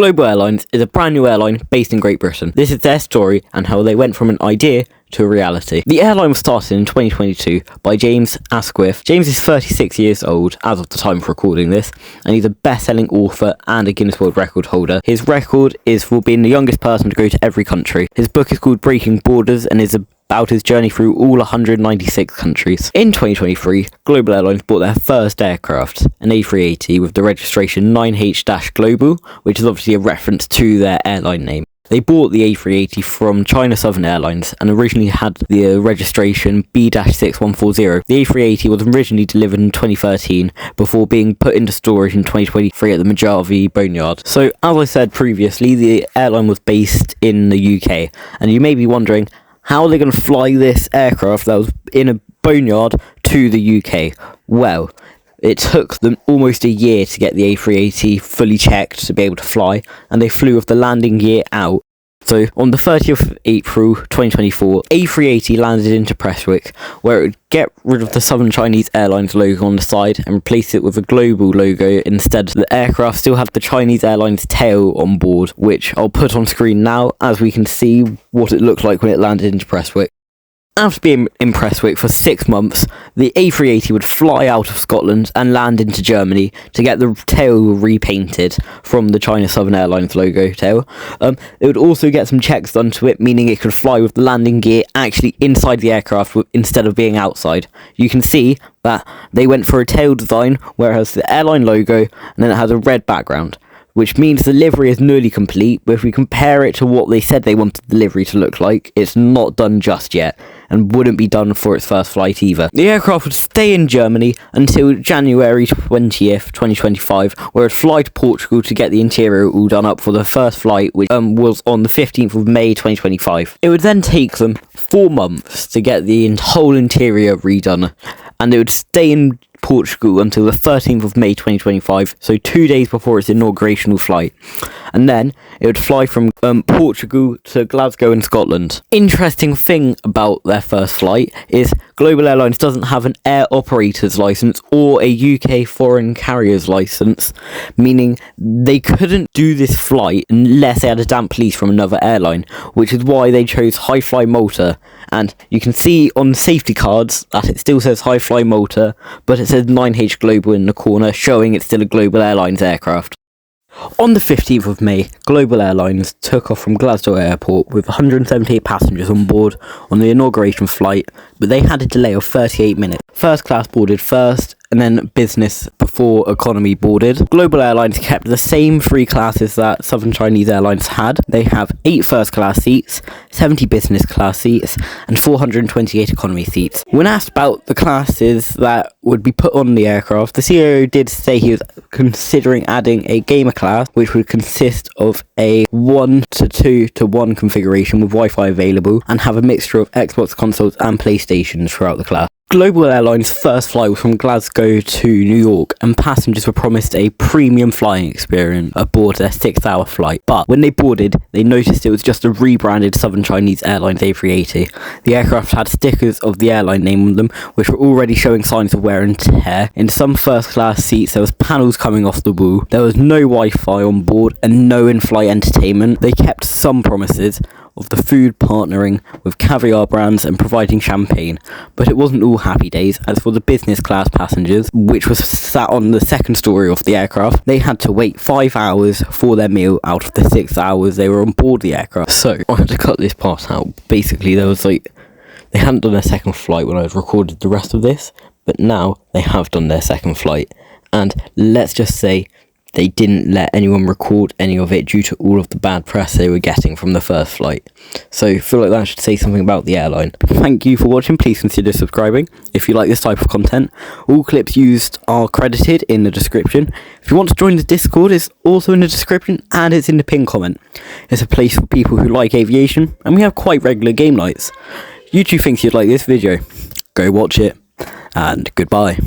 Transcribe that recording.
Global Airlines is a brand new airline based in Great Britain. This is their story and how they went from an idea to a reality. The airline was started in 2022 by James Asquith. James is 36 years old as of the time of recording this, and he's a best-selling author and a Guinness World Record holder. His record is for being the youngest person to go to every country. His book is called Breaking Borders and is about his journey through all 196 countries. In 2023, Global Airlines bought their first aircraft, an A380 with the registration 9H-Global, which is obviously a reference to their airline name. They bought the A380 from China Southern Airlines and originally had the registration B-6140. The A380 was originally delivered in 2013 before being put into storage in 2023 at the Mojave Boneyard. So, as I said previously, the airline was based in the UK, and you may be wondering, how are they going to fly this aircraft that was in a boneyard to the UK? Well, it took them almost a year to get the A380 fully checked to be able to fly, and they flew with the landing gear out. So, on the 30th of April 2024, A380 landed into Prestwick, where it would get rid of the Southern Chinese Airlines logo on the side and replace it with a global logo instead. The aircraft still had the Chinese Airlines tail on board, which I'll put on screen now as we can see what it looked like when it landed into Prestwick. After being in Prestwick for 6 months, the A380 would fly out of Scotland and land into Germany to get the tail repainted from the China Southern Airlines logo tail. It would also get some checks done to it, meaning it could fly with the landing gear actually inside the aircraft instead of being outside. You can see that they went for a tail design where it has the airline logo and then it has a red background, which means the livery is nearly complete, but if we compare it to what they said they wanted the livery to look like, it's not done just yet, and wouldn't be done for its first flight either. The aircraft would stay in Germany until January 20th, 2025, where it would fly to Portugal to get the interior all done up for the first flight, which was on the 15th of May 2025. It would then take them 4 months to get the whole interior redone, and it would stay in Portugal until the 13th of May 2025, so 2 days before its inaugurational flight. And then it would fly from Portugal to Glasgow in Scotland. Interesting thing about their first flight is Global Airlines doesn't have an air operator's license or a UK foreign carrier's license, meaning they couldn't do this flight unless they had a damp lease from another airline, which is why they chose High Fly Malta. And you can see on safety cards that it still says High Fly Malta, but it says 9H Global in the corner, showing it's still a Global Airlines aircraft. On the 15th of May, Global Airlines took off from Glasgow Airport with 178 passengers on board on the inauguration flight, but they had a delay of 38 minutes. First class boarded first, and then business before economy boarded. Global Airlines kept the same 3 classes that Southern Chinese Airlines had. They have 8 first class seats, 70 business class seats, and 428 economy seats. When asked about the classes that would be put on the aircraft, the CEO did say he was considering adding a gamer class, which would consist of a 1:2:1 configuration with Wi-Fi available, and have a mixture of Xbox consoles and PlayStations throughout the class. Global Airlines' first flight was from Glasgow to New York, and passengers were promised a premium flying experience aboard their 6-hour flight. But when they boarded, they noticed it was just a rebranded Southern Chinese Airlines A380. The aircraft had stickers of the airline name on them, which were already showing signs of wear and tear. In some first-class seats, there was panels coming off the wall. There was no Wi-Fi on board and no in-flight entertainment. They kept some promises of the food partnering with caviar brands and providing champagne, but it wasn't all happy days. As for the business class passengers, which was sat on the second story of the aircraft, they had to wait 5 hours for their meal out of the 6 hours they were on board the aircraft. So I had to cut this part out. Basically, they hadn't done their second flight when I had recorded the rest of this, but now they have done their second flight, and let's just say they didn't let anyone record any of it due to all of the bad press they were getting from the first flight. So I feel like that should say something about the airline. Thank you for watching. Please consider subscribing if you like this type of content. All clips used are credited in the description. If you want to join the Discord, it's also in the description and it's in the pinned comment. It's a place for people who like aviation, and we have quite regular game nights. YouTube thinks you'd like this video. Go watch it, and goodbye.